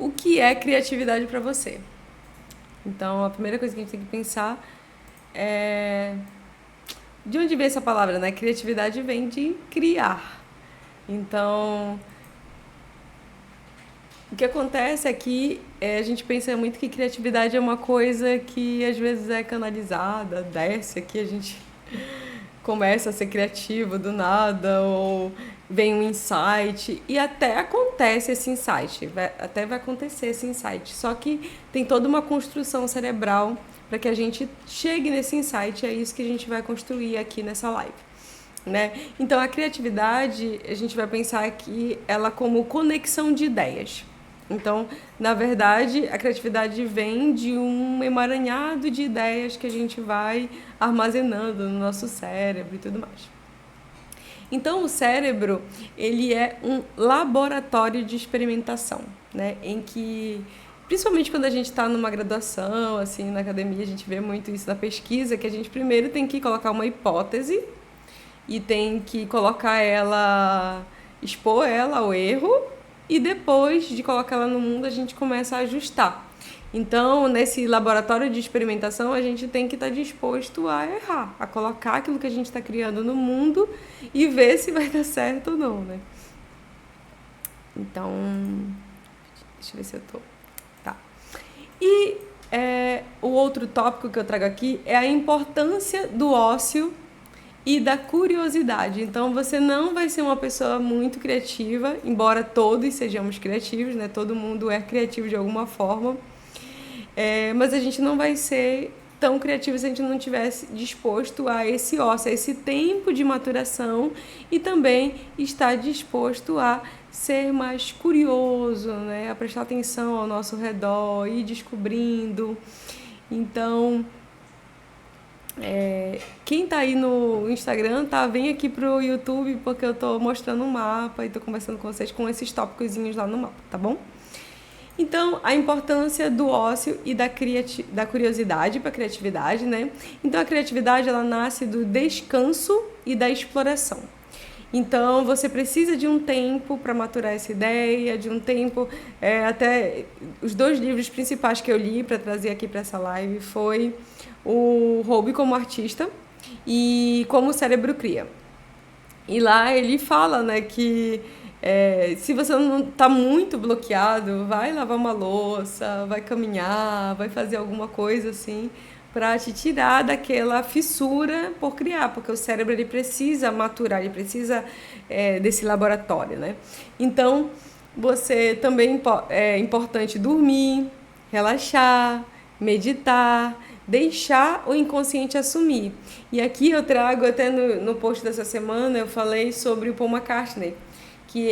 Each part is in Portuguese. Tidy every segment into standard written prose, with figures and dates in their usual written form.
o que é criatividade para você? Então, a primeira coisa que a gente tem que pensar é de onde vem essa palavra, né? Criatividade vem de criar. Então, o que acontece é que a gente pensa muito que criatividade é uma coisa que às vezes é canalizada, desce aqui, a gente começa a ser criativo do nada, ou vem um insight, e até acontece esse insight, até vai acontecer esse insight. Só que tem toda uma construção cerebral para que a gente chegue nesse insight, e é isso que a gente vai construir aqui nessa live. Né? Então a criatividade, a gente vai pensar aqui ela como conexão de ideias. Então, na verdade, a criatividade vem de um emaranhado de ideias que a gente vai armazenando no nosso cérebro e tudo mais. Então, o cérebro, ele é um laboratório de experimentação, né? Em que, principalmente quando a gente está numa graduação, assim, na academia, a gente vê muito isso na pesquisa, que a gente primeiro tem que colocar uma hipótese e tem que colocar ela, expor ela ao erro, e depois de colocar ela no mundo a gente começa a ajustar. Então, nesse laboratório de experimentação, a gente tem que estar disposto a errar, a colocar aquilo que a gente está criando no mundo e ver se vai dar certo ou não, né? Então, deixa eu ver se eu tô... Tá. E o outro tópico que eu trago aqui é a importância do ócio e da curiosidade. Então, você não vai ser uma pessoa muito criativa, embora todos sejamos criativos, né? Todo mundo é criativo de alguma forma. Mas a gente não vai ser tão criativo se a gente não tivesse disposto a esse ócio, a esse tempo de maturação, e também estar disposto a ser mais curioso, né? A prestar atenção ao nosso redor, ir descobrindo. Então, quem tá aí no Instagram, tá? Vem aqui pro YouTube, porque eu tô mostrando um mapa e tô conversando com vocês com esses tópicozinhos lá no mapa, tá bom? Então, a importância do ócio e da curiosidade para a criatividade, né? Então, a criatividade, ela nasce do descanso e da exploração. Então, você precisa de um tempo para maturar essa ideia, de um tempo... até os 2 livros principais que eu li para trazer aqui para essa live foi o Roube como Artista e Como o Cérebro Cria. E lá ele fala, né, que se você não está muito bloqueado, vai lavar uma louça, vai caminhar, vai fazer alguma coisa assim para te tirar daquela fissura por criar, porque o cérebro ele precisa maturar, ele precisa desse laboratório, né? Então, você também é importante dormir, relaxar, meditar, deixar o inconsciente assumir. E aqui eu trago, até no post dessa semana, eu falei sobre o Paul McCartney, que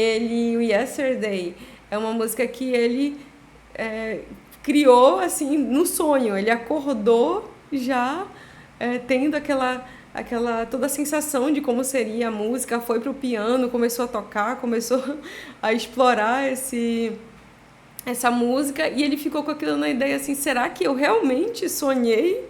o Yesterday é uma música que ele criou assim no sonho. Ele acordou já tendo toda a sensação de como seria a música, foi pro piano, começou a tocar, começou a explorar essa música, e ele ficou com aquilo na ideia assim, será que eu realmente sonhei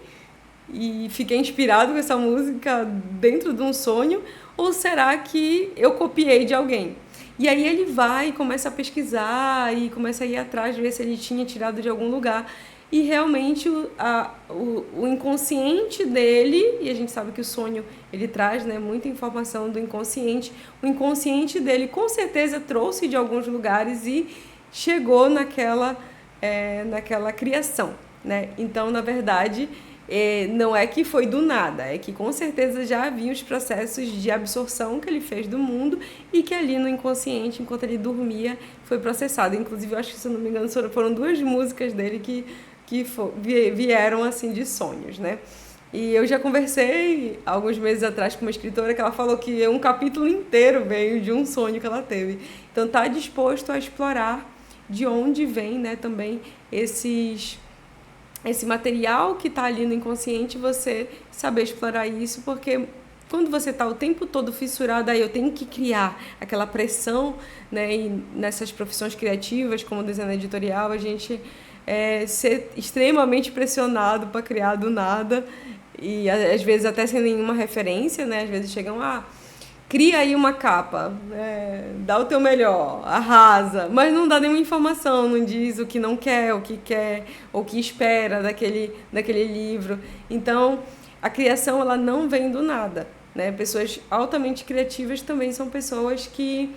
e fiquei inspirado com essa música dentro de um sonho, ou será que eu copiei de alguém? E aí ele vai e começa a pesquisar e começa a ir atrás de ver se ele tinha tirado de algum lugar. E realmente o inconsciente dele, e a gente sabe que o sonho ele traz, né, muita informação do inconsciente, o inconsciente dele com certeza trouxe de alguns lugares e chegou naquela criação, né? Então, na verdade, não é que foi do nada, é que com certeza já havia os processos de absorção que ele fez do mundo e que ali no inconsciente, enquanto ele dormia, foi processado. Inclusive, eu acho que, se eu não me engano, foram 2 músicas dele que vieram assim de sonhos, né? E eu já conversei alguns meses atrás com uma escritora que ela falou que um capítulo inteiro veio de um sonho que ela teve. Então, tá disposto a explorar de onde vem, né, também esse material que está ali no inconsciente, você saber explorar isso, porque quando você está o tempo todo fissurado, aí eu tenho que criar aquela pressão, né, e nessas profissões criativas, como design editorial, a gente ser extremamente pressionado para criar do nada, e às vezes até sem nenhuma referência, né, às vezes chegam, cria aí uma capa, dá o teu melhor, arrasa, mas não dá nenhuma informação, não diz o que não quer, o que quer, ou o que espera daquele livro. Então, a criação, ela não vem do nada, né? Pessoas altamente criativas também são pessoas que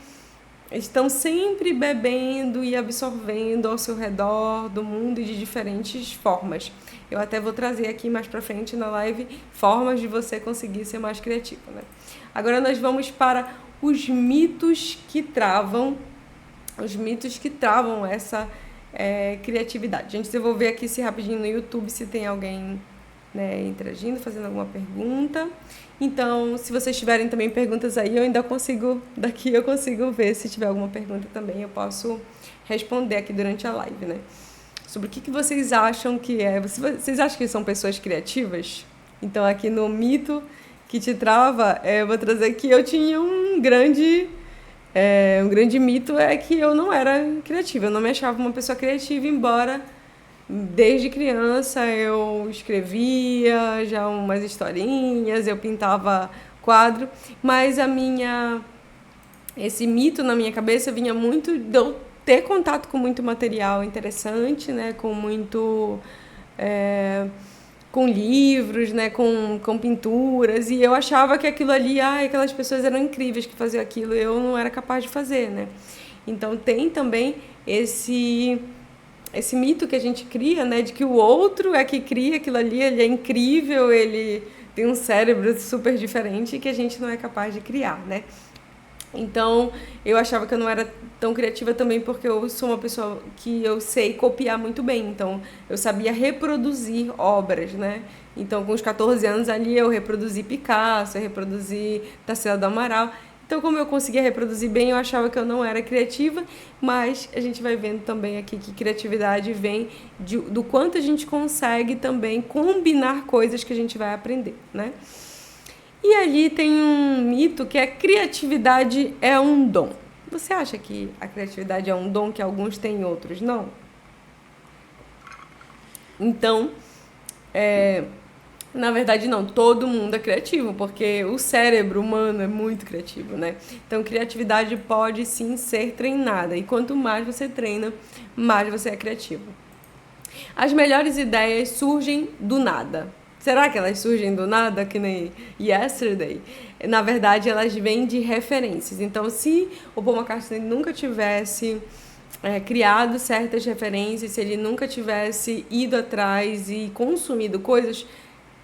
estão sempre bebendo e absorvendo ao seu redor do mundo de diferentes formas. Eu até vou trazer aqui mais pra frente na live formas de você conseguir ser mais criativo, né? Agora nós vamos para os mitos que travam essa criatividade. Gente, eu vou ver aqui se rapidinho no YouTube se tem alguém, né, interagindo, fazendo alguma pergunta. Então, se vocês tiverem também perguntas aí, eu consigo ver se tiver alguma pergunta também, eu posso responder aqui durante a live, né? Sobre o que vocês acham que é. Vocês acham que são pessoas criativas? Então, aqui no mito que te trava, eu vou trazer que eu tinha um grande mito é que eu não era criativa, eu não me achava uma pessoa criativa, embora desde criança eu escrevia já umas historinhas, eu pintava quadro, mas esse mito na minha cabeça vinha muito de eu ter contato com muito material interessante, né, com livros, né, com pinturas, e eu achava que aquilo ali, aquelas pessoas eram incríveis que faziam aquilo, eu não era capaz de fazer, né? Então tem também esse mito que a gente cria, né, de que o outro é que cria aquilo ali, ele é incrível, ele tem um cérebro super diferente que a gente não é capaz de criar, né? Então, eu achava que eu não era tão criativa também porque eu sou uma pessoa que eu sei copiar muito bem. Então, eu sabia reproduzir obras, né? Então, com os 14 anos ali, eu reproduzi Picasso, eu reproduzi Tarsila do Amaral. Então, como eu conseguia reproduzir bem, eu achava que eu não era criativa, mas a gente vai vendo também aqui que criatividade vem do quanto a gente consegue também combinar coisas que a gente vai aprender, né? E ali tem um mito que a criatividade é um dom. Você acha que a criatividade é um dom que alguns têm e outros não? Então, na verdade não, todo mundo é criativo, porque o cérebro humano é muito criativo, né? Então, criatividade pode sim ser treinada, e quanto mais você treina, mais você é criativo. As melhores ideias surgem do nada. Será que elas surgem do nada, que nem Yesterday? Na verdade, elas vêm de referências. Então, se o Paul McCartney nunca tivesse criado certas referências, se ele nunca tivesse ido atrás e consumido coisas,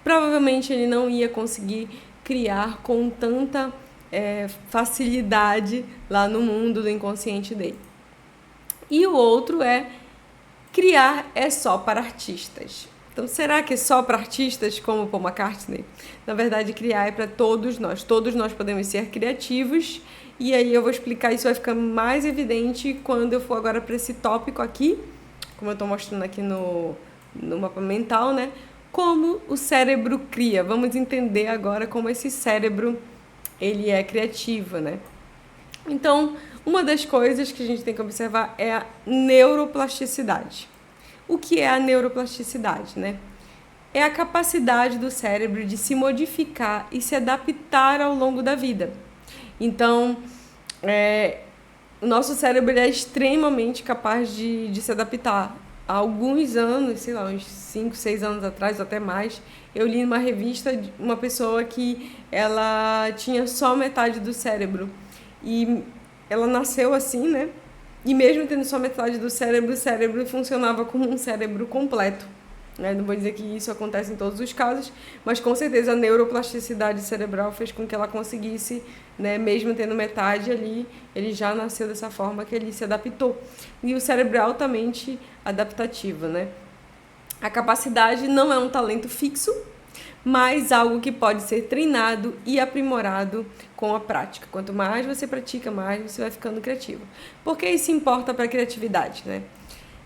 provavelmente ele não ia conseguir criar com tanta facilidade lá no mundo do inconsciente dele. E o outro criar é só para artistas. Então, será que é só para artistas como Paul McCartney? Na verdade, criar é para todos nós. Todos nós podemos ser criativos. E aí eu vou explicar, isso vai ficar mais evidente quando eu for agora para esse tópico aqui, como eu estou mostrando aqui no mapa mental, né? Como o cérebro cria. Vamos entender agora como esse cérebro ele é criativo, né? Então, uma das coisas que a gente tem que observar é a neuroplasticidade. O que é a neuroplasticidade, né? É a capacidade do cérebro de se modificar e se adaptar ao longo da vida. Então, o nosso cérebro é extremamente capaz de se adaptar. Há alguns anos, sei lá, uns 5, 6 anos atrás, ou até mais, eu li numa revista de uma pessoa que ela tinha só metade do cérebro. E ela nasceu assim, né? E mesmo tendo só metade do cérebro, o cérebro funcionava como um cérebro completo. Não vou dizer que isso acontece em todos os casos, mas com certeza a neuroplasticidade cerebral fez com que ela conseguisse, né, mesmo tendo metade ali, ele já nasceu dessa forma que ele se adaptou. E o cérebro é altamente adaptativo, né? A capacidade não é um talento fixo, mas algo que pode ser treinado e aprimorado com a prática. Quanto mais você pratica, mais você vai ficando criativo. Por que isso importa para a criatividade, né?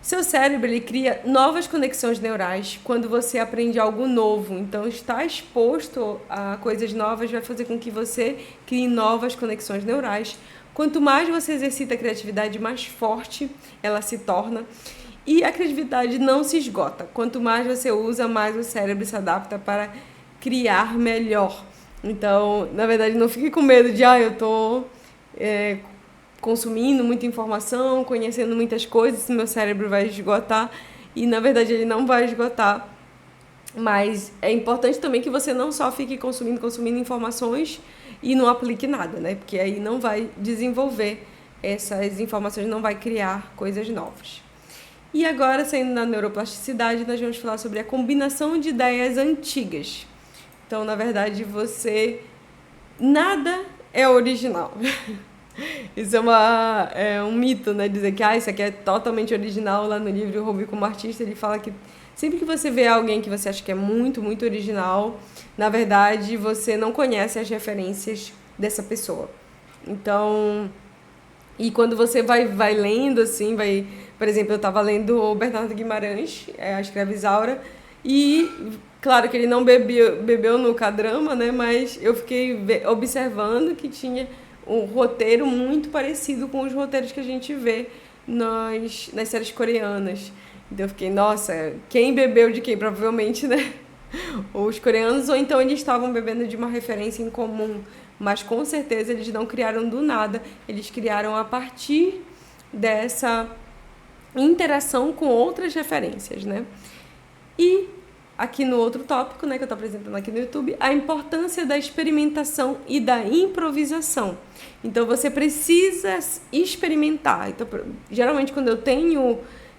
Seu cérebro ele cria novas conexões neurais quando você aprende algo novo. Então, estar exposto a coisas novas vai fazer com que você crie novas conexões neurais. Quanto mais você exercita a criatividade, mais forte ela se torna. E a criatividade não se esgota. Quanto mais você usa, mais o cérebro se adapta para criar melhor. Então, na verdade, não fique com medo de, eu tô é, consumindo muita informação, conhecendo muitas coisas, meu cérebro vai esgotar. E, na verdade, ele não vai esgotar. Mas é importante também que você não só fique consumindo informações e não aplique nada, né? Porque aí não vai desenvolver essas informações, não vai criar coisas novas. E agora, saindo da neuroplasticidade, nós vamos falar sobre a combinação de ideias antigas. Então, na verdade, nada é original. Isso é um mito, né? Dizer que isso aqui é totalmente original. Lá no livro O Hobby como Artista, ele fala que sempre que você vê alguém que você acha que é muito, muito original, na verdade, você não conhece as referências dessa pessoa. Então, e quando você vai lendo, assim, por exemplo, eu estava lendo o Bernardo Guimarães, a Escravizaura, e claro que ele não bebeu no K-drama, né? Mas eu fiquei observando que tinha um roteiro muito parecido com os roteiros que a gente vê nas séries coreanas. Então eu fiquei, nossa, quem bebeu de quem? Provavelmente, né? Os coreanos, ou então eles estavam bebendo de uma referência em comum. Mas com certeza eles não criaram do nada, eles criaram a partir dessa interação com outras referências, né? E aqui no outro tópico, né, que eu estou apresentando aqui no YouTube, a importância da experimentação e da improvisação. Então você precisa experimentar. Então, geralmente quando eu tenho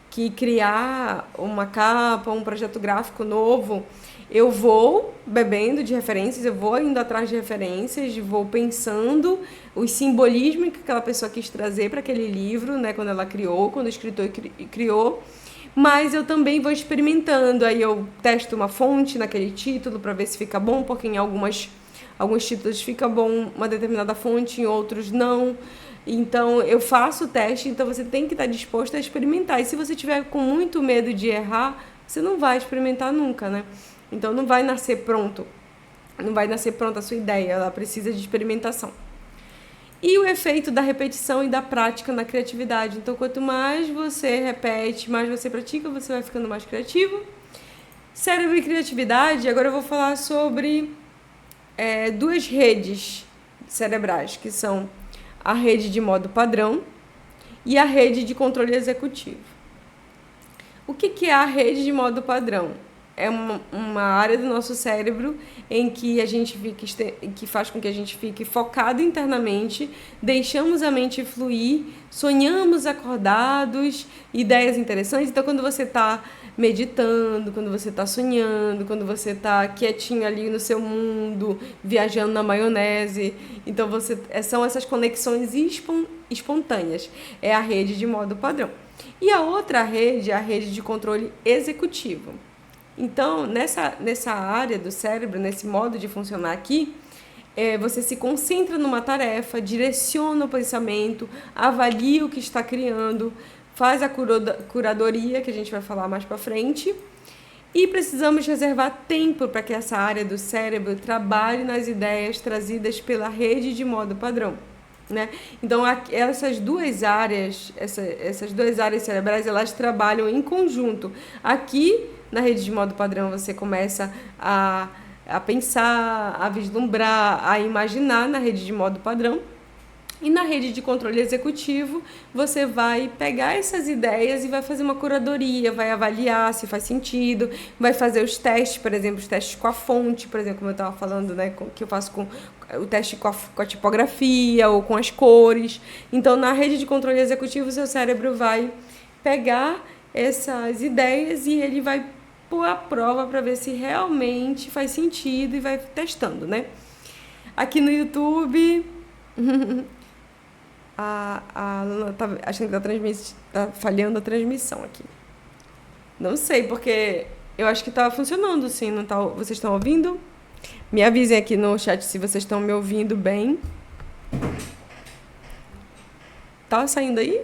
que criar uma capa, um projeto gráfico novo, eu vou bebendo de referências, eu vou indo atrás de referências, vou pensando os simbolismos que aquela pessoa quis trazer para aquele livro, né, quando ela criou, quando o escritor criou. Mas eu também vou experimentando, aí eu testo uma fonte naquele título para ver se fica bom, porque em alguns títulos fica bom uma determinada fonte, em outros não. Então eu faço o teste, então você tem que estar disposto a experimentar. E se você tiver com muito medo de errar, você não vai experimentar nunca, né? Então não vai nascer pronto. Não vai nascer pronta a sua ideia, ela precisa de experimentação. E o efeito da repetição e da prática na criatividade. Então, quanto mais você repete, mais você pratica, você vai ficando mais criativo. Cérebro e criatividade, agora eu vou falar sobre duas redes cerebrais, que são a rede de modo padrão e a rede de controle executivo. O que é a rede de modo padrão? É uma área do nosso cérebro em que que faz com que a gente fique focado internamente, deixamos a mente fluir, sonhamos acordados, ideias interessantes. Então, quando você está meditando, quando você está sonhando, quando você está quietinho ali no seu mundo, viajando na maionese, então são essas conexões espontâneas. É a rede de modo padrão. E a outra rede é a rede de controle executivo. Então, nessa área do cérebro, nesse modo de funcionar aqui, você se concentra numa tarefa, direciona o pensamento, avalia o que está criando, faz a curadoria, que a gente vai falar mais para frente, e precisamos reservar tempo para que essa área do cérebro trabalhe nas ideias trazidas pela rede de modo padrão. Né? Então, essas duas áreas cerebrais, elas trabalham em conjunto. Aqui, na rede de modo padrão, você começa a pensar, a vislumbrar, a imaginar na rede de modo padrão. E na rede de controle executivo, você vai pegar essas ideias e vai fazer uma curadoria, vai avaliar se faz sentido, vai fazer os testes, por exemplo, os testes com a fonte, por exemplo, como eu estava falando, né, que eu faço com o teste com a tipografia ou com as cores. Então, na rede de controle executivo, o seu cérebro vai pegar essas ideias e ele vai pôr à prova para ver se realmente faz sentido e vai testando, né? Aqui no YouTube... A Luna tá achando que tá falhando a transmissão aqui. Não sei, porque eu acho que tá funcionando, sim, não tá? Vocês estão ouvindo? Me avisem aqui no chat se vocês estão me ouvindo bem. Tá saindo aí?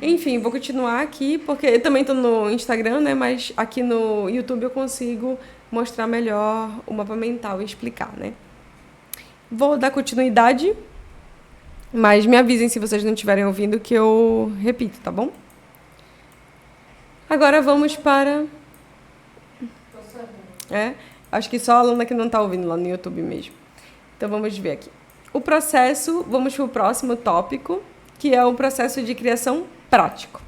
Enfim, vou continuar aqui, porque eu também tô no Instagram, né? Mas aqui no YouTube eu consigo mostrar melhor o mapa mental e explicar, né? Vou dar continuidade. Mas me avisem se vocês não estiverem ouvindo que eu repito, tá bom? Agora vamos para... Acho que só a Alana que não está ouvindo lá no YouTube mesmo. Então, vamos ver aqui. O processo, vamos para o próximo tópico, que é o processo de criação prático.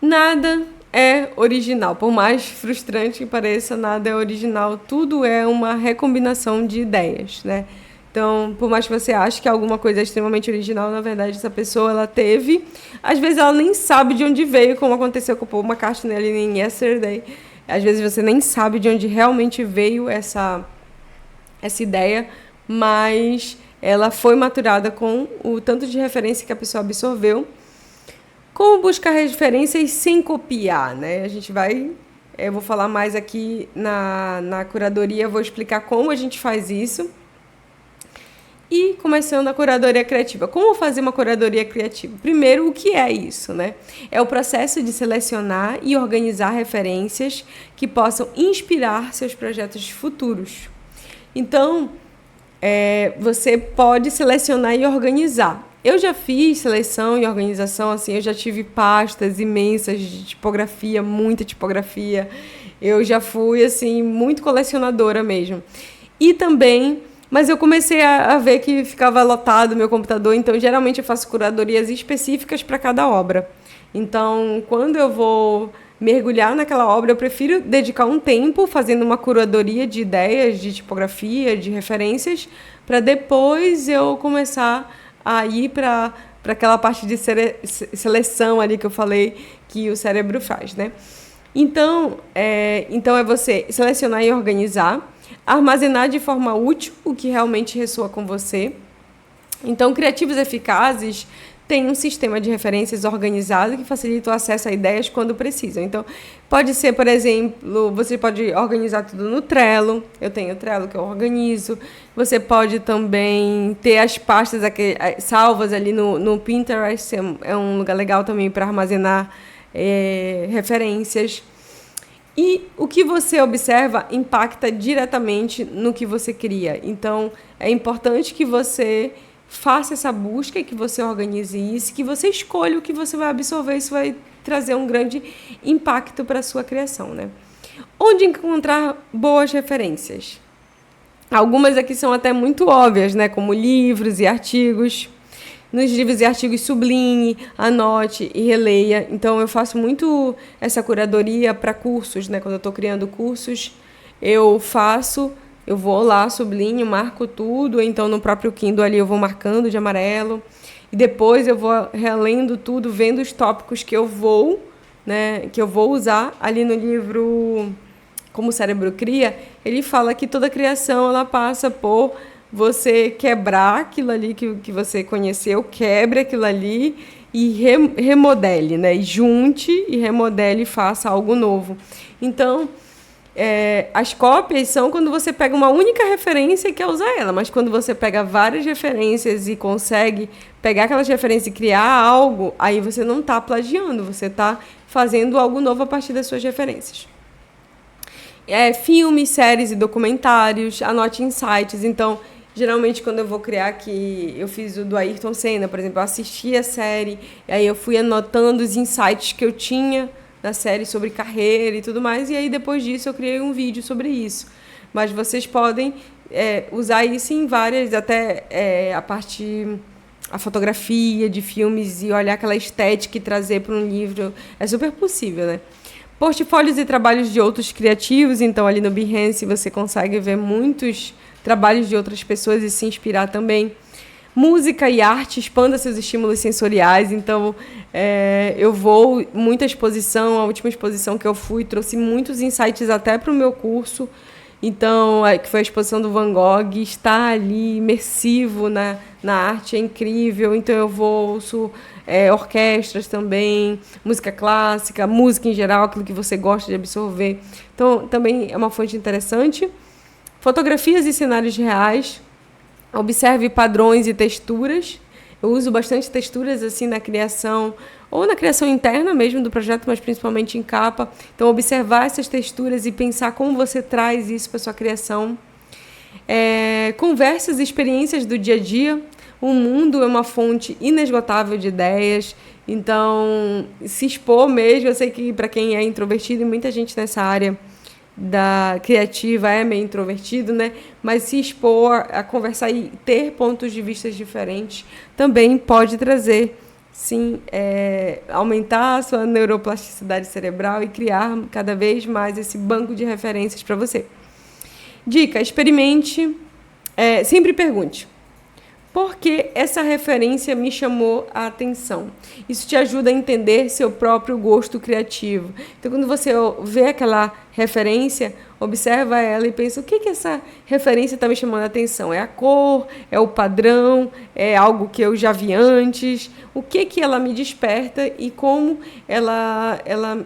Nada é original, por mais frustrante que pareça, nada é original, tudo é uma recombinação de ideias, né? Então, por mais que você ache que alguma coisa é extremamente original, na verdade, essa pessoa, ela teve... Às vezes, ela nem sabe de onde veio, como aconteceu com o Paul McCartney ali em Yesterday. Às vezes, você nem sabe de onde realmente veio essa ideia, mas ela foi maturada com o tanto de referência que a pessoa absorveu. Como buscar referências sem copiar, né? A gente vai... Eu vou falar mais aqui na curadoria, vou explicar como a gente faz isso. E começando a curadoria criativa. Como fazer uma curadoria criativa? Primeiro, o que é isso, né? É o processo de selecionar e organizar referências que possam inspirar seus projetos futuros. Então, você pode selecionar e organizar. Eu já fiz seleção e organização, assim, eu já tive pastas imensas de tipografia, muita tipografia. Eu já fui, assim, muito colecionadora mesmo. E também... Mas eu comecei a ver que ficava lotado o meu computador, então geralmente eu faço curadorias específicas para cada obra. Então, quando eu vou mergulhar naquela obra, eu prefiro dedicar um tempo fazendo uma curadoria de ideias, de tipografia, de referências, para depois eu começar a ir para aquela parte de seleção ali que eu falei que o cérebro faz, né? Então é você selecionar e organizar, armazenar de forma útil o que realmente ressoa com você. Então, criativos eficazes têm um sistema de referências organizado que facilita o acesso a ideias quando precisam. Então, pode ser, por exemplo, você pode organizar tudo no Trello. Eu tenho o Trello que eu organizo. Você pode também ter as pastas salvas ali no Pinterest. É um lugar legal também para armazenar referências. E o que você observa impacta diretamente no que você cria. Então, é importante que você faça essa busca, que você organize isso, que você escolha o que você vai absorver. Isso vai trazer um grande impacto para a sua criação, né? Onde encontrar boas referências? Algumas aqui são até muito óbvias, né? Como livros e artigos. Nos livros e artigos, sublinhe, anote e releia. Então, eu faço muito essa curadoria para cursos, né? Quando eu estou criando cursos, eu vou lá, sublinho, marco tudo. Então, no próprio Kindle ali, eu vou marcando de amarelo. E depois eu vou relendo tudo, vendo os tópicos que eu vou usar. Ali no livro Como o Cérebro Cria, ele fala que toda criação ela passa por... você quebrar aquilo ali que você conheceu, quebre aquilo ali e remodele, né? E junte e remodele e faça algo novo. Então, as cópias são quando você pega uma única referência e quer usar ela, mas quando você pega várias referências e consegue pegar aquelas referências e criar algo, aí você não está plagiando, você está fazendo algo novo a partir das suas referências. Filmes, séries e documentários, anote insights. Então, geralmente, quando eu vou criar, que eu fiz o do Ayrton Senna, por exemplo, eu assisti a série, aí eu fui anotando os insights que eu tinha na série sobre carreira e tudo mais, e aí depois disso eu criei um vídeo sobre isso. Mas vocês podem usar isso em várias, até a fotografia de filmes e olhar aquela estética e trazer para um livro, é super possível, né? Portfólios e trabalhos de outros criativos, então ali no Behance você consegue ver muitos trabalhos de outras pessoas e se inspirar também. Música e arte, expanda seus estímulos sensoriais. Então, eu vou muita exposição, a última exposição que eu fui trouxe muitos insights até para o meu curso. Então, que foi a exposição do Van Gogh, estar ali imersivo na arte é incrível. Então, eu ouço orquestras também, música clássica, música em geral, aquilo que você gosta de absorver. Então, também é uma fonte interessante. Fotografias e cenários reais. Observe padrões e texturas. Eu uso bastante texturas assim na criação, ou na criação interna mesmo do projeto, mas principalmente em capa. Então, observar essas texturas e pensar como você traz isso para a sua criação. Conversas e experiências do dia a dia. O mundo é uma fonte inesgotável de ideias. Então, se expor mesmo. Eu sei que para quem é introvertido, e muita gente nessa área da criativa é meio introvertido, né? Mas se expor a conversar e ter pontos de vista diferentes também pode trazer, sim, aumentar a sua neuroplasticidade cerebral e criar cada vez mais esse banco de referências para você. Dica: experimente, sempre pergunte. Por que essa referência me chamou a atenção? Isso te ajuda a entender seu próprio gosto criativo. Então, quando você vê aquela referência, observa ela e pensa: o que essa referência está me chamando a atenção? É a cor? É o padrão? É algo que eu já vi antes? O que ela me desperta e como ela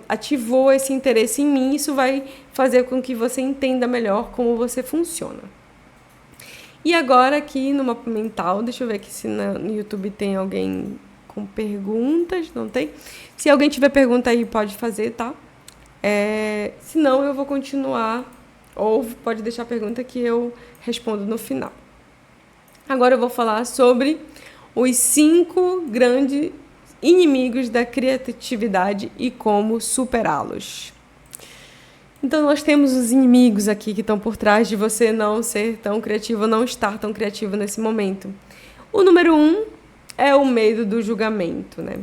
ativou esse interesse em mim? Isso vai fazer com que você entenda melhor como você funciona. E agora aqui no Mapa Mental, deixa eu ver aqui se no YouTube tem alguém com perguntas, não tem? Se alguém tiver pergunta aí, pode fazer, tá? Se não, eu vou continuar, ou pode deixar a pergunta que eu respondo no final. Agora eu vou falar sobre os 5 grandes inimigos da criatividade e como superá-los. Então, nós temos os inimigos aqui que estão por trás de você não ser tão criativo, não estar tão criativo nesse momento. O número 1 é o medo do julgamento, né?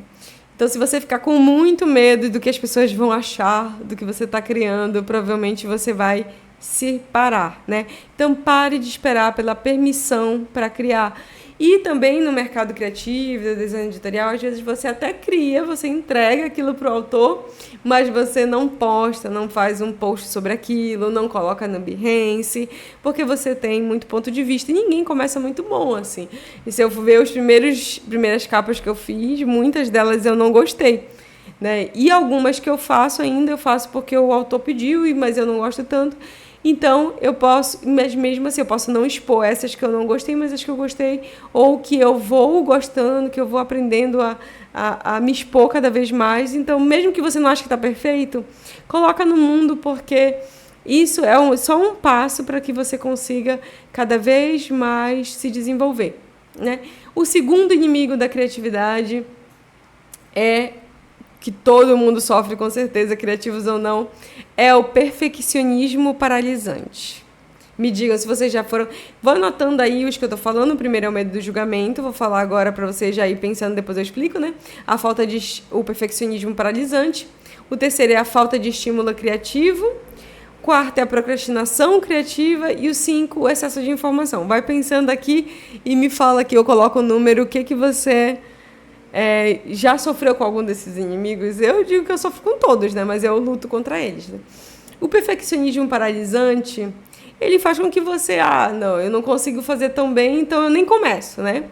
Então, se você ficar com muito medo do que as pessoas vão achar do que você está criando, provavelmente você vai se parar, né? Então, pare de esperar pela permissão para criar. E também no mercado criativo, do design editorial, às vezes você até cria, você entrega aquilo para o autor, mas você não posta, não faz um post sobre aquilo, não coloca no Behance, porque você tem muito ponto de vista e ninguém começa muito bom, assim. E se eu for ver as primeiras capas que eu fiz, muitas delas eu não gostei, né? E algumas que eu faço ainda, eu faço porque o autor pediu, mas eu não gosto tanto. Então, eu posso, mas mesmo assim, eu posso não expor essas que eu não gostei, mas as que eu gostei, ou que eu vou gostando, que eu vou aprendendo a me expor cada vez mais. Então, mesmo que você não ache que está perfeito, coloca no mundo, porque isso é só um passo para que você consiga cada vez mais se desenvolver, né? O segundo inimigo da criatividade que todo mundo sofre com certeza, criativos ou não, é o perfeccionismo paralisante. Me digam se vocês já foram... Vou anotando aí os que eu tô falando. O primeiro é o medo do julgamento. Vou falar agora para vocês já ir pensando, depois eu explico, né? O perfeccionismo paralisante. O terceiro é a falta de estímulo criativo. O quarto é a procrastinação criativa. E o 5, o excesso de informação. Vai pensando aqui e me fala aqui, eu coloco o número, o que você... já sofreu com algum desses inimigos? Eu digo que eu sofro com todos, né? Mas eu luto contra eles, né? O perfeccionismo paralisante, ele faz com que você, não, eu não consigo fazer tão bem, então eu nem começo, né?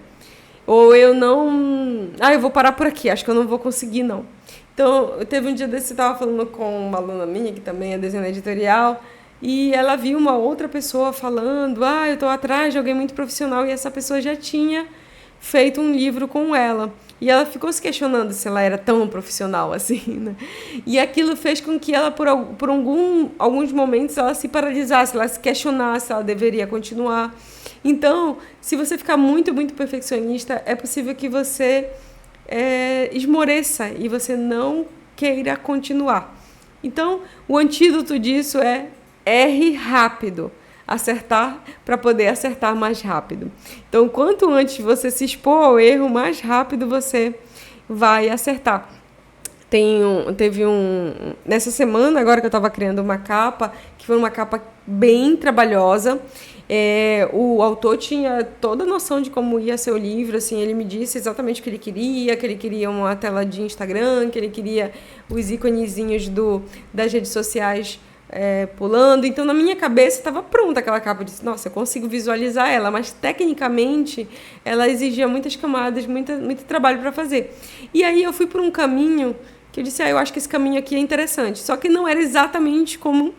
Ou eu não... eu vou parar por aqui, acho que eu não vou conseguir, não. Então, teve um dia desse, eu estava falando com uma aluna minha, que também é designer editorial, e ela viu uma outra pessoa falando, eu estou atrás de alguém muito profissional, e essa pessoa já tinha feito um livro com ela. E ela ficou se questionando se ela era tão profissional assim, né? E aquilo fez com que ela, por alguns momentos, ela se paralisasse, ela se questionasse se ela deveria continuar. Então, se você ficar muito, muito perfeccionista, é possível que você esmoreça e você não queira continuar. Então, o antídoto disso é erre rápido. Acertar para poder acertar mais rápido. Então, quanto antes você se expor ao erro, mais rápido você vai acertar. Nessa semana, agora que eu estava criando uma capa, que foi uma capa bem trabalhosa, o autor tinha toda a noção de como ia ser o livro, assim, ele me disse exatamente o que ele queria uma tela de Instagram, que ele queria os íconezinhos das redes sociais pulando. Então, na minha cabeça estava pronta aquela capa. Eu disse, nossa, eu consigo visualizar ela, mas tecnicamente ela exigia muitas camadas, muito trabalho para fazer. E aí eu fui por um caminho que eu disse, eu acho que esse caminho aqui é interessante, só que não era exatamente como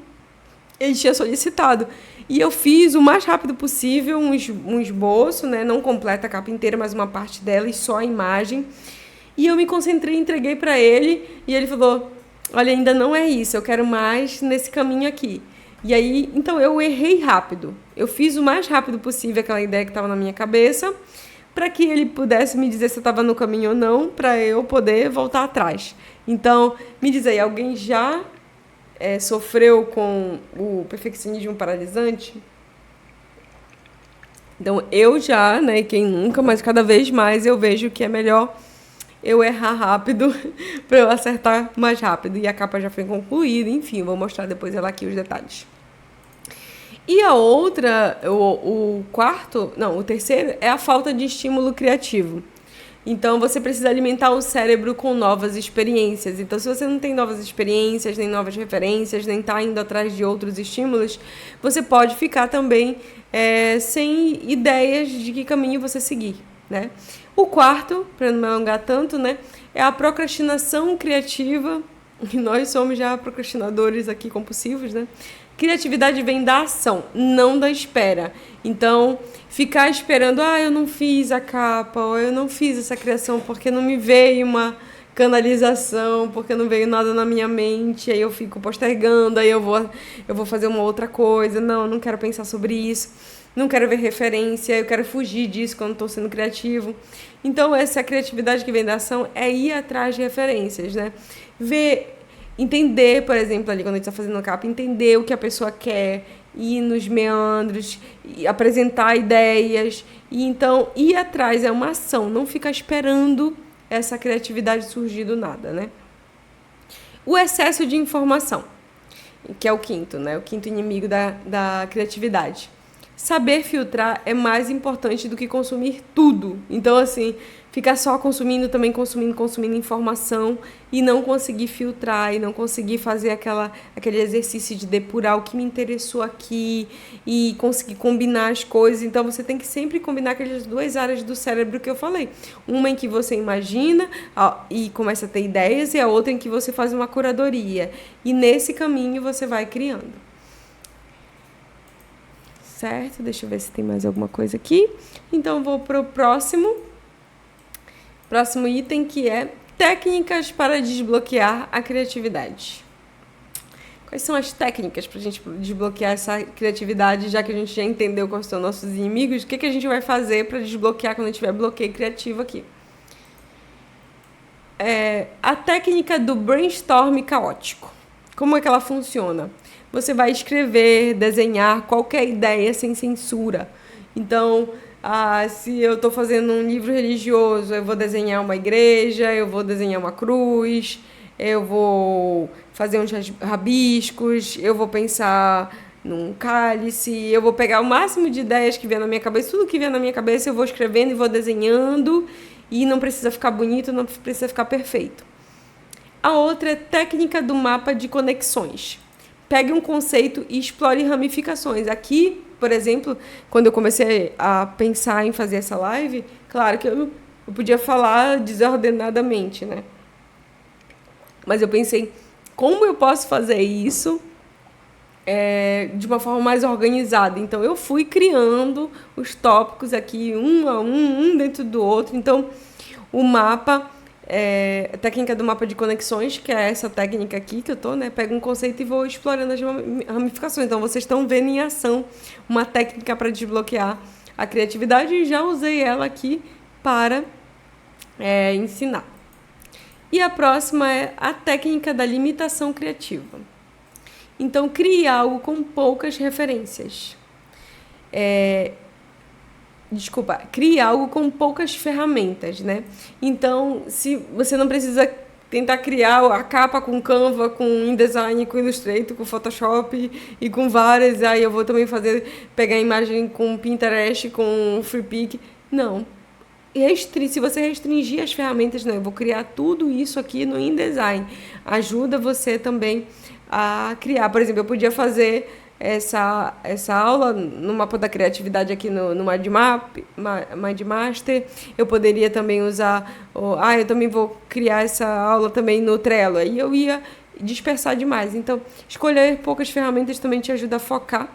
ele tinha solicitado. E eu fiz o mais rápido possível um esboço, né? Não completa a capa inteira, mas uma parte dela e só a imagem. E eu me concentrei, entreguei para ele e ele falou, olha, ainda não é isso, eu quero mais nesse caminho aqui. E aí, então eu errei rápido. Eu fiz o mais rápido possível aquela ideia que estava na minha cabeça, para que ele pudesse me dizer se eu estava no caminho ou não, para eu poder voltar atrás. Então, me diz aí, alguém já sofreu com o perfeccionismo paralisante. Então, eu já, né, quem nunca, mas cada vez mais eu vejo que é melhor eu errar rápido para eu acertar mais rápido. E a capa já foi concluída, enfim, vou mostrar depois ela aqui os detalhes. E a outra, o terceiro, é a falta de estímulo criativo. Então, você precisa alimentar o cérebro com novas experiências. Então, se você não tem novas experiências, nem novas referências, nem está indo atrás de outros estímulos, você pode ficar também sem ideias de que caminho você seguir, né? O quarto, para não me alongar tanto, né, é a procrastinação criativa. E nós somos já procrastinadores aqui compulsivos, né? Criatividade vem da ação, não da espera. Então, ficar esperando, eu não fiz a capa, ou eu não fiz essa criação porque não me veio uma canalização, porque não veio nada na minha mente, aí eu fico postergando, aí eu vou fazer uma outra coisa. Não quero pensar sobre isso, não quero ver referência, eu quero fugir disso quando estou sendo criativo. Então, essa criatividade que vem da ação é ir atrás de referências, né? Entender, por exemplo, ali quando a gente está fazendo a capa, entender o que a pessoa quer, ir nos meandros, apresentar ideias, e então ir atrás é uma ação, não ficar esperando essa criatividade surgir do nada, né? O excesso de informação, que é o quinto, né? O quinto inimigo da criatividade. Saber filtrar é mais importante do que consumir tudo. Então, assim, ficar só consumindo informação e não conseguir filtrar e não conseguir fazer aquele exercício de depurar o que me interessou aqui e conseguir combinar as coisas. Então, você tem que sempre combinar aquelas duas áreas do cérebro que eu falei. Uma em que você imagina e começa a ter ideias e a outra em que você faz uma curadoria. E nesse caminho você vai criando. Certo? Deixa eu ver se tem mais alguma coisa aqui. Então, vou para o próximo item, que é técnicas para desbloquear a criatividade. Quais são as técnicas para a gente desbloquear essa criatividade, já que a gente já entendeu quais são nossos inimigos? O que a gente vai fazer para desbloquear quando tiver bloqueio criativo aqui? A técnica do brainstorm caótico. Como é que ela funciona? Você vai escrever, desenhar qualquer ideia sem censura. Então, se eu estou fazendo um livro religioso, eu vou desenhar uma igreja, eu vou desenhar uma cruz, eu vou fazer uns rabiscos, eu vou pensar num cálice, eu vou pegar o máximo de ideias que vier na minha cabeça, tudo que vier na minha cabeça eu vou escrevendo e vou desenhando, e não precisa ficar bonito, não precisa ficar perfeito. A outra é técnica do mapa de conexões. Pegue um conceito e explore ramificações. Aqui, por exemplo, quando eu comecei a pensar em fazer essa live, claro que eu podia falar desordenadamente, né? Mas eu pensei, como eu posso fazer isso de uma forma mais organizada? Então, eu fui criando os tópicos aqui, um dentro do outro. Então, o mapa... a técnica do mapa de conexões, que é essa técnica aqui que eu tô, né? Pego um conceito e vou explorando as ramificações. Então, vocês estão vendo em ação uma técnica para desbloquear a criatividade e já usei ela aqui para ensinar. E a próxima é a técnica da limitação criativa. Então, crie algo com poucas referências. Crie algo com poucas ferramentas, né? Então, se você não precisa tentar criar a capa com Canva, com InDesign, com Illustrator, com Photoshop e com várias, aí eu vou também pegar a imagem com Pinterest, com FreePic. Não. Se você restringir as ferramentas, eu vou criar tudo isso aqui no InDesign. Ajuda você também a criar. Por exemplo, eu podia fazer essa aula no mapa da criatividade aqui no MindMaster. Eu poderia também usar... eu também vou criar essa aula também no Trello. Aí eu ia dispersar demais. Então, escolher poucas ferramentas também te ajuda a focar.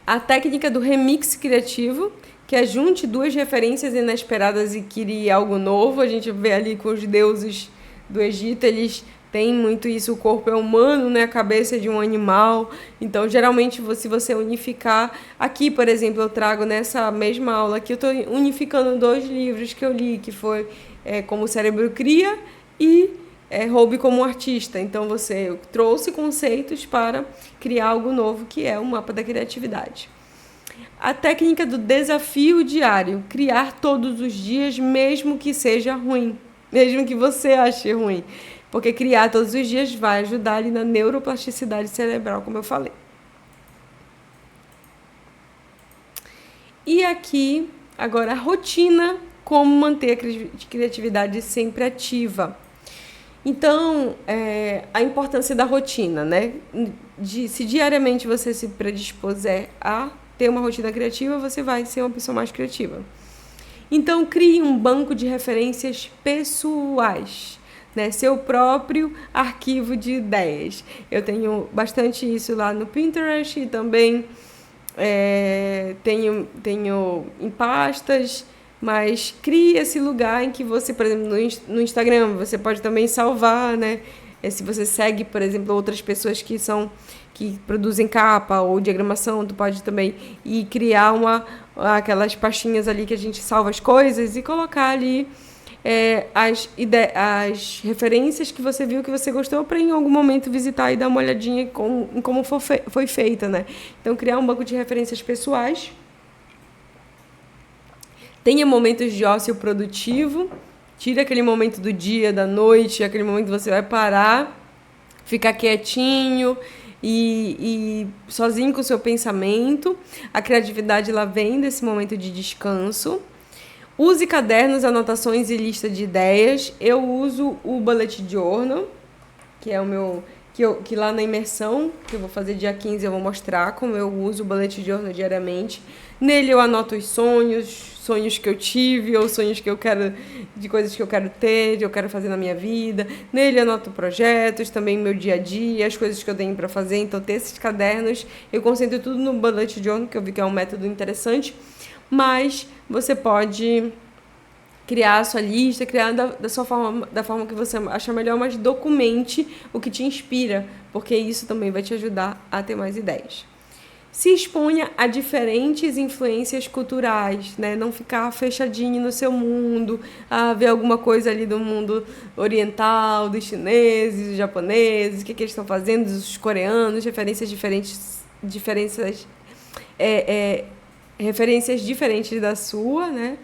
A técnica do remix criativo, que é junte duas referências inesperadas e crie algo novo. A gente vê ali com os deuses do Egito, eles têm muito isso, o corpo é humano, né? A cabeça é de um animal. Então, geralmente, se você unificar... Aqui, por exemplo, eu trago nessa mesma aula aqui, eu estou unificando 2 livros que eu li, que foi Como o Cérebro Cria e roube como um artista. Então, você trouxe conceitos para criar algo novo, que é o mapa da criatividade. A técnica do desafio diário. Criar todos os dias, mesmo que seja ruim. Mesmo que você ache ruim. Porque criar todos os dias vai ajudar ali na neuroplasticidade cerebral, como eu falei. E aqui, agora, a rotina, como manter a criatividade sempre ativa. Então, a importância da rotina, né? Se diariamente você se predispuser a ter uma rotina criativa, você vai ser uma pessoa mais criativa. Então, crie um banco de referências pessoais, né? Seu próprio arquivo de ideias. Eu tenho bastante isso lá no Pinterest e também tenho em pastas, mas crie esse lugar em que você, por exemplo, no Instagram, você pode também salvar, né? Se você segue, por exemplo, outras pessoas que produzem capa ou diagramação, tu pode também ir criar aquelas pastinhas ali que a gente salva as coisas e colocar ali as referências que você viu, que você gostou, para em algum momento visitar e dar uma olhadinha em como foi feita, né? Então, criar um banco de referências pessoais. Tenha momentos de ócio produtivo. Tire aquele momento do dia, da noite, aquele momento que você vai parar, ficar quietinho e sozinho com o seu pensamento. A criatividade lá vem desse momento de descanso. Use cadernos, anotações e lista de ideias. Eu uso o Bullet Journal, que é o meu... Que lá na imersão, que eu vou fazer dia 15, eu vou mostrar como eu uso o Bullet Journal diariamente. Nele eu anoto os sonhos que eu tive, ou sonhos que eu quero, de coisas que eu quero ter, que eu quero fazer na minha vida. Nele eu anoto projetos, também meu dia a dia, as coisas que eu tenho para fazer. Então, ter esses cadernos, eu concentro tudo no Bullet Journal, que eu vi que é um método interessante. Mas você pode criar a sua lista, criar da forma que você acha melhor, mas documente o que te inspira, porque isso também vai te ajudar a ter mais ideias. Se exponha a diferentes influências culturais, né? Não ficar fechadinho no seu mundo, a ver alguma coisa ali do mundo oriental, dos chineses, dos japoneses, o que eles estão fazendo, dos coreanos, referências diferentes da sua, né?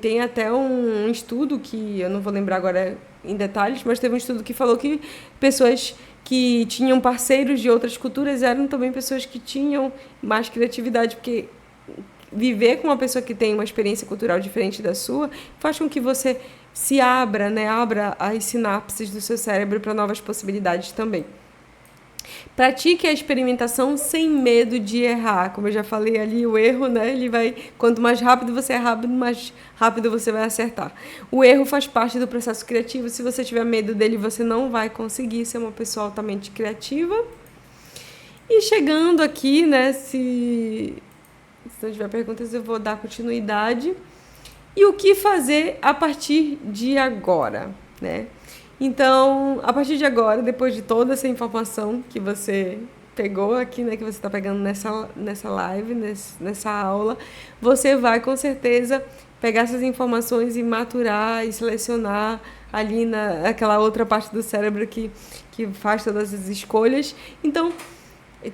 Tem até um estudo que eu não vou lembrar agora em detalhes, mas teve um estudo que falou que pessoas que tinham parceiros de outras culturas eram também pessoas que tinham mais criatividade, porque viver com uma pessoa que tem uma experiência cultural diferente da sua faz com que você se abra, né? Abra as sinapses do seu cérebro para novas possibilidades também. Pratique a experimentação sem medo de errar. Como eu já falei ali, o erro, né? Ele vai, quanto mais rápido você é rápido, mais rápido você vai acertar. O erro faz parte do processo criativo. Se você tiver medo dele, você não vai conseguir ser uma pessoa altamente criativa. E chegando aqui, né? Se não tiver perguntas, eu vou dar continuidade. E o que fazer a partir de agora, né? Então, a partir de agora, depois de toda essa informação que você pegou aqui, né, que você está pegando nessa live, nessa aula, você vai, com certeza, pegar essas informações e maturar e selecionar ali naquela outra parte do cérebro que faz todas as escolhas. Então,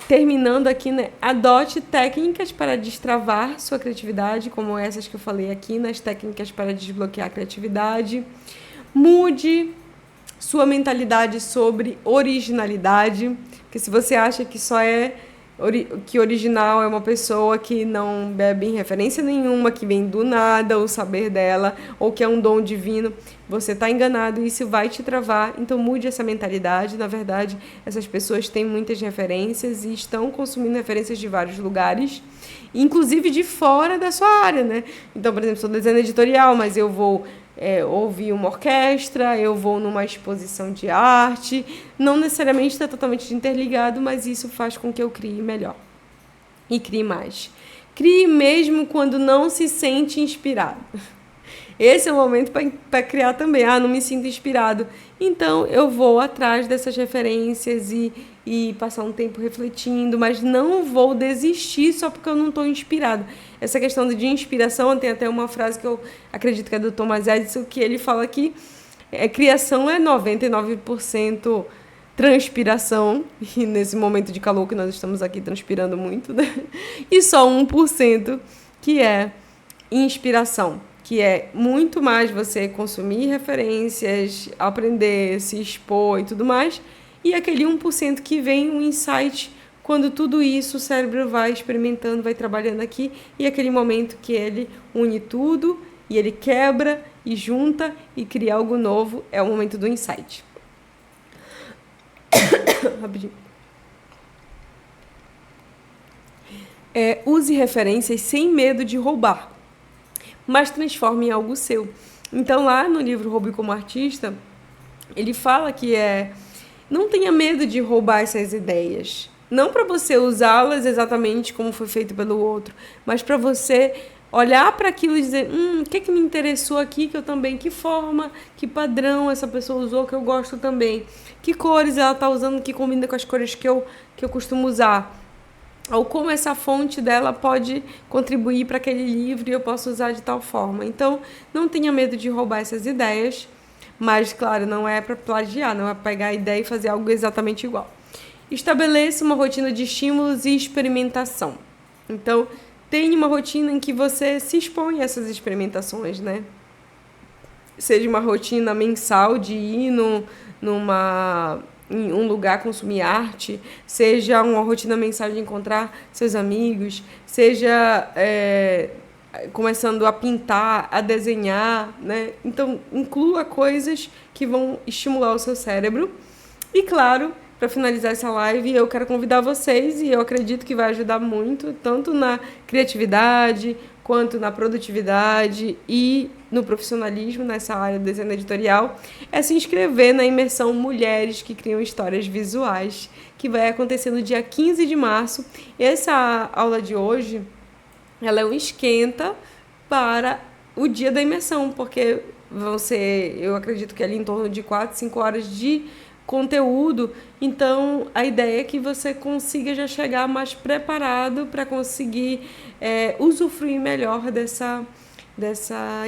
terminando aqui, né, adote técnicas para destravar sua criatividade, como essas que eu falei aqui, nas técnicas para desbloquear a criatividade. Mude sua mentalidade sobre originalidade, porque se você acha que que original é uma pessoa que não bebe em referência nenhuma, que vem do nada o saber dela, ou que é um dom divino, você está enganado e isso vai te travar. Então mude essa mentalidade. Na verdade, essas pessoas têm muitas referências e estão consumindo referências de vários lugares, inclusive de fora da sua área, né? Então, por exemplo, sou designer editorial, mas eu vou ouvir uma orquestra, eu vou numa exposição de arte, não necessariamente está totalmente interligado, mas isso faz com que eu crie melhor e crie mais. Crie mesmo quando não se sente inspirado. Esse é o momento para criar também. Não me sinto inspirado. Então, eu vou atrás dessas referências e passar um tempo refletindo, mas não vou desistir só porque eu não estou inspirado. Essa questão de inspiração, tem até uma frase que eu acredito que é do Thomas Edison, que ele fala que Criação é 99% transpiração, e nesse momento de calor que nós estamos aqui transpirando muito, né? E só 1% que é inspiração, que é muito mais você consumir referências, aprender, se expor e tudo mais, e aquele 1% que vem um insight, quando tudo isso o cérebro vai experimentando, vai trabalhando aqui, e aquele momento que ele une tudo, e ele quebra, e junta, e cria algo novo, é o momento do insight. Rapidinho. Use referências sem medo de roubar, mas transforme em algo seu. Então, lá no livro Roube como Artista, ele fala que não tenha medo de roubar essas ideias. Não para você usá-las exatamente como foi feito pelo outro, mas para você olhar para aquilo e dizer, o que me interessou aqui, que eu também, que forma, que padrão essa pessoa usou, que eu gosto também, que cores ela está usando, que combina com as cores que eu costumo usar, ou como essa fonte dela pode contribuir para aquele livro e eu posso usar de tal forma. Então, não tenha medo de roubar essas ideias, mas, claro, não é para plagiar, não é para pegar a ideia e fazer algo exatamente igual. Estabeleça uma rotina de estímulos e experimentação. Então, tenha uma rotina em que você se expõe a essas experimentações, né? Seja uma rotina mensal de ir em um lugar consumir arte, seja uma rotina mensal de encontrar seus amigos, seja começando a pintar, a desenhar, né? Então, inclua coisas que vão estimular o seu cérebro. E, claro, para finalizar essa live, eu quero convidar vocês, e eu acredito que vai ajudar muito, tanto na criatividade, quanto na produtividade e no profissionalismo nessa área do design editorial, é se inscrever na imersão Mulheres que Criam Histórias Visuais, que vai acontecer no dia 15 de março. Essa aula de hoje, ela é um esquenta para o dia da imersão, porque vão ser, eu acredito que ali em torno de 4, 5 horas de conteúdo. Então, a ideia é que você consiga já chegar mais preparado para conseguir usufruir melhor dessa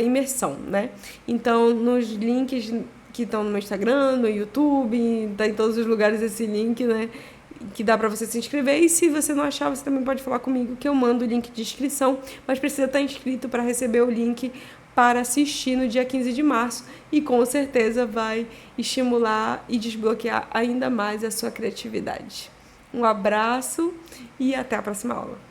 imersão, né? Então, nos links que estão no meu Instagram, no YouTube, tá em todos os lugares esse link, né? Que dá para você se inscrever. E se você não achar, você também pode falar comigo, que eu mando o link de inscrição, mas precisa estar inscrito para receber o link para assistir no dia 15 de março, e com certeza vai estimular e desbloquear ainda mais a sua criatividade. Um abraço e até a próxima aula.